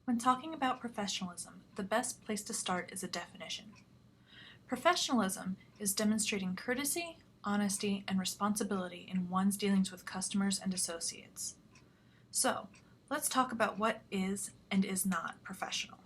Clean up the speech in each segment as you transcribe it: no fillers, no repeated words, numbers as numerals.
When talking about professionalism, the best place to start is a definition. Professionalism is demonstrating courtesy, honesty, and responsibility in one's dealings with customers and associates. So, let's talk about what is and is not professional.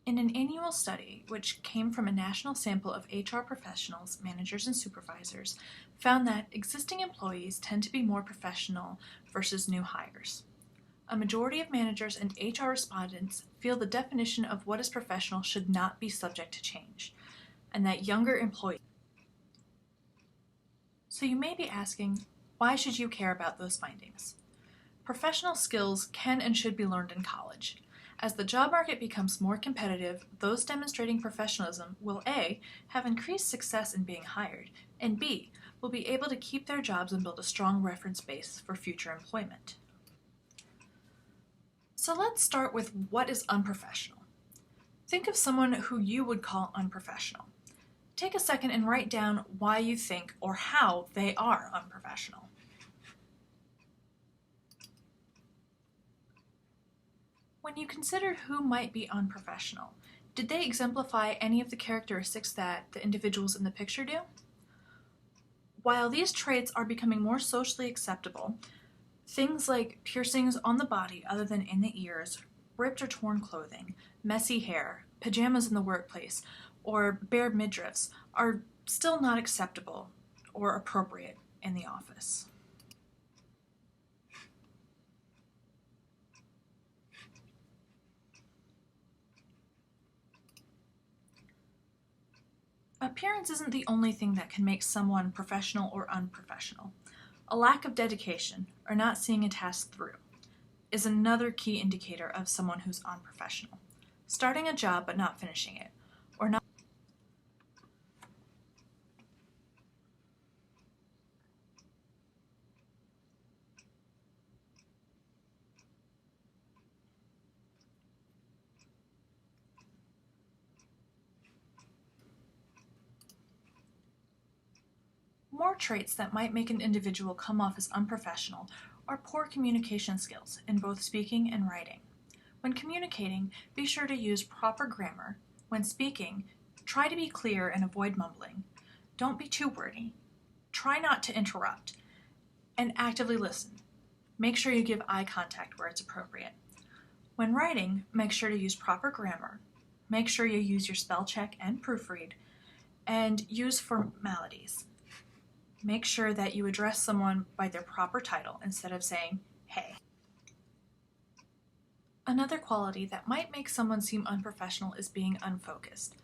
In an annual study, which came from a national sample of HR professionals, managers, and supervisors, found that existing employees tend to be more professional versus new hires. A majority of managers and HR respondents feel the definition of what is professional should not be subject to change, and that younger employees. So you may be asking, why should you care about those findings? Professional skills can and should be learned in college. As the job market becomes more competitive, those demonstrating professionalism will A, have increased success in being hired, and B, will be able to keep their jobs and build a strong reference base for future employment. So let's start with what is unprofessional. Think of someone who you would call unprofessional. Take a second and write down why you think or how they are unprofessional. When you consider who might be unprofessional, did they exemplify any of the characteristics that the individuals in the picture do? While these traits are becoming more socially acceptable, things like piercings on the body other than in the ears, ripped or torn clothing, messy hair, pajamas in the workplace, or bare midriffs are still not acceptable or appropriate in the office. Appearance isn't the only thing that can make someone professional or unprofessional. A lack of dedication, or not seeing a task through, is another key indicator of someone who's unprofessional. Starting a job but not finishing it, or not. More traits that might make an individual come off as unprofessional are poor communication skills in both speaking and writing. When communicating, be sure to use proper grammar. When speaking, try to be clear and avoid mumbling. Don't be too wordy. Try not to interrupt. And actively listen. Make sure you give eye contact where it's appropriate. When writing, make sure to use proper grammar. Make sure you use your spell check and proofread. And use formalities. Make sure that you address someone by their proper title instead of saying, hey. Another quality that might make someone seem unprofessional is being unfocused.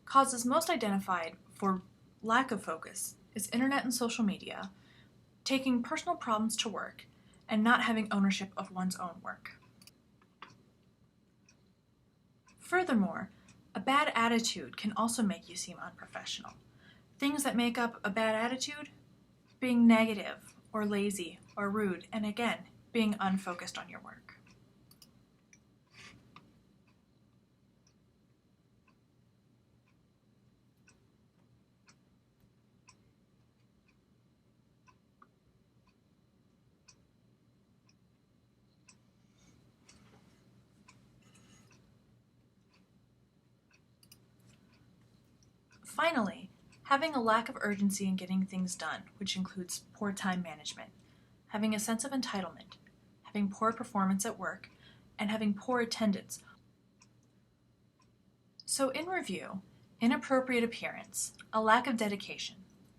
Causes most identified for lack of focus is internet and social media, taking personal problems to work, and not having ownership of one's own work. Furthermore, a bad attitude can also make you seem unprofessional. Things that make up a bad attitude: being negative or lazy or rude, and again, being unfocused on your work. Finally, having a lack of urgency in getting things done, which includes poor time management, having a sense of entitlement, having poor performance at work, and having poor attendance. So in review, inappropriate appearance, a lack of dedication,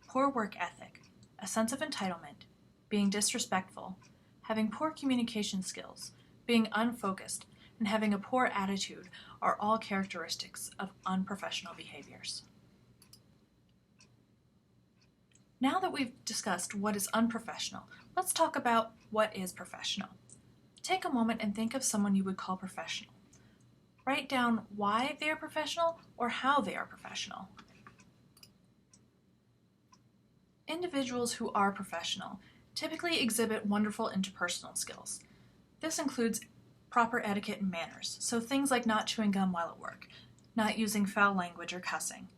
poor work ethic, a sense of entitlement, being disrespectful, having poor communication skills, being unfocused, and having a poor attitude are all characteristics of unprofessional behaviors. Now that we've discussed what is unprofessional, let's talk about what is professional. Take a moment and think of someone you would call professional. Write down why they are professional or how they are professional. Individuals who are professional typically exhibit wonderful interpersonal skills. This includes proper etiquette and manners, so things like not chewing gum while at work, not using foul language or cussing,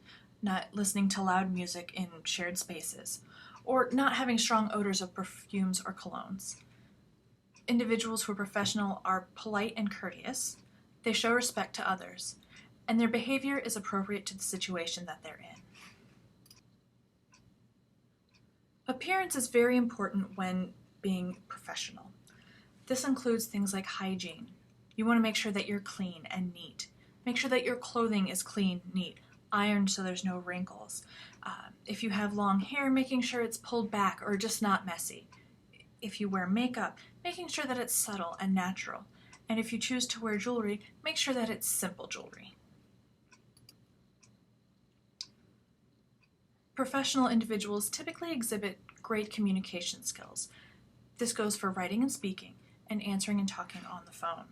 not listening to loud music in shared spaces, or not having strong odors of perfumes or colognes. Individuals who are professional are polite and courteous, they show respect to others, and their behavior is appropriate to the situation that they're in. Appearance is very important when being professional. This includes things like hygiene. You want to make sure that you're clean and neat. Make sure that your clothing is clean, neat, ironed so there's no wrinkles. If you have long hair, making sure it's pulled back or just not messy. If you wear makeup, making sure that it's subtle and natural. And if you choose to wear jewelry, make sure that it's simple jewelry. Professional individuals typically exhibit great communication skills. This goes for writing and speaking, and answering and talking on the phone.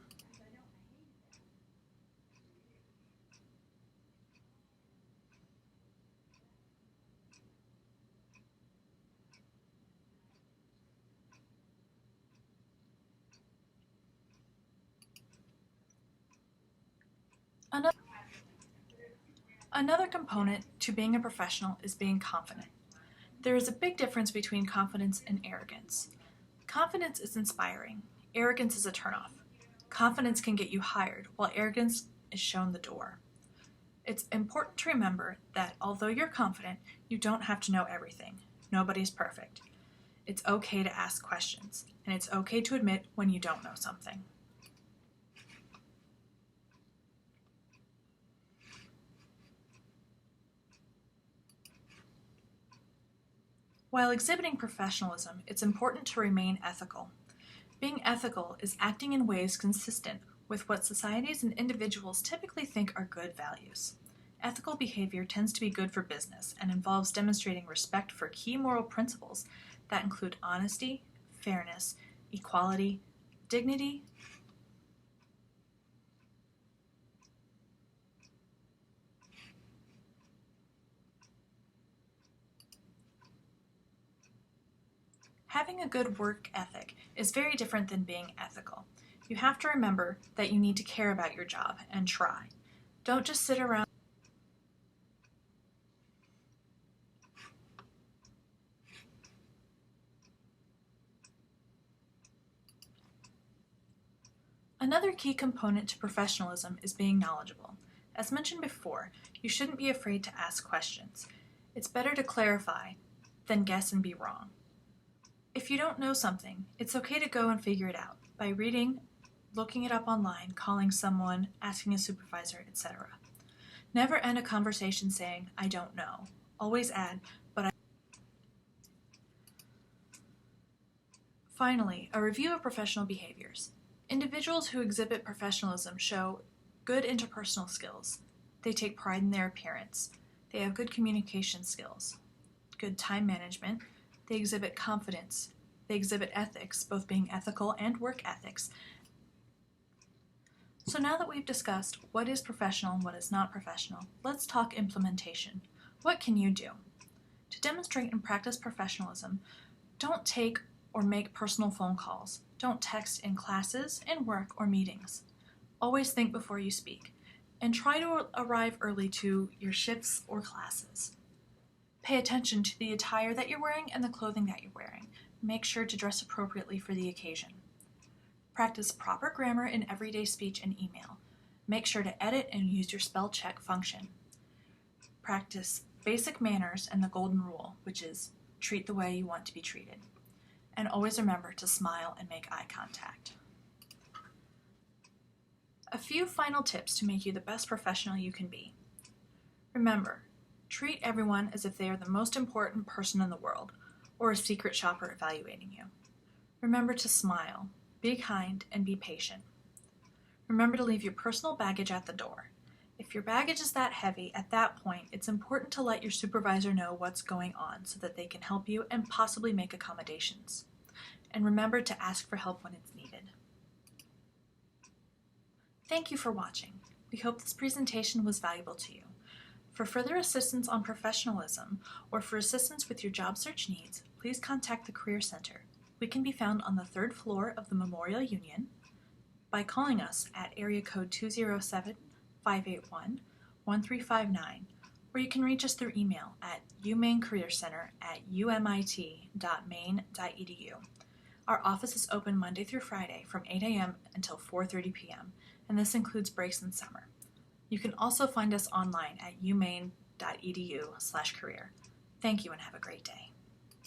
Another component to being a professional is being confident. There is a big difference between confidence and arrogance. Confidence is inspiring. Arrogance is a turnoff. Confidence can get you hired, while arrogance is shown the door. It's important to remember that although you're confident, you don't have to know everything. Nobody's perfect. It's okay to ask questions, and it's okay to admit when you don't know something. While exhibiting professionalism, it's important to remain ethical. Being ethical is acting in ways consistent with what societies and individuals typically think are good values. Ethical behavior tends to be good for business and involves demonstrating respect for key moral principles that include honesty, fairness, equality, dignity, Having a good work ethic is very different than being ethical. You have to remember that you need to care about your job and try. Don't just sit around. Another key component to professionalism is being knowledgeable. As mentioned before, you shouldn't be afraid to ask questions. It's better to clarify than guess and be wrong. If you don't know something, it's okay to go and figure it out by reading, looking it up online, calling someone, asking a supervisor, etc. Never end a conversation saying, "I don't know." Always add, "but I..." Finally, a review of professional behaviors. Individuals who exhibit professionalism show good interpersonal skills. They take pride in their appearance. They have good communication skills, good time management. They exhibit confidence. They exhibit ethics, both being ethical and work ethics. So now that we've discussed what is professional and what is not professional, let's talk implementation. What can you do? To demonstrate and practice professionalism, don't take or make personal phone calls. Don't text in classes, in work, or meetings. Always think before you speak, and try to arrive early to your shifts or classes. Pay attention to the attire that you're wearing and the clothing that you're wearing. Make sure to dress appropriately for the occasion. Practice proper grammar in everyday speech and email. Make sure to edit and use your spell check function. Practice basic manners and the golden rule, which is treat the way you want to be treated. And always remember to smile and make eye contact. A few final tips to make you the best professional you can be. Remember, treat everyone as if they are the most important person in the world, or a secret shopper evaluating you. Remember to smile, be kind, and be patient. Remember to leave your personal baggage at the door. If your baggage is that heavy, at that point, it's important to let your supervisor know what's going on so that they can help you and possibly make accommodations. And remember to ask for help when it's needed. Thank you for watching. We hope this presentation was valuable to you. For further assistance on professionalism or for assistance with your job search needs, please contact the Career Center. We can be found on the 3rd floor of the Memorial Union by calling us at area code 207-581-1359 or you can reach us through email at umaincareercenter@umit.maine.edu. Our office is open Monday through Friday from 8 a.m. until 4:30 p.m., and this includes breaks in summer. You can also find us online at umaine.edu/career. Thank you and have a great day.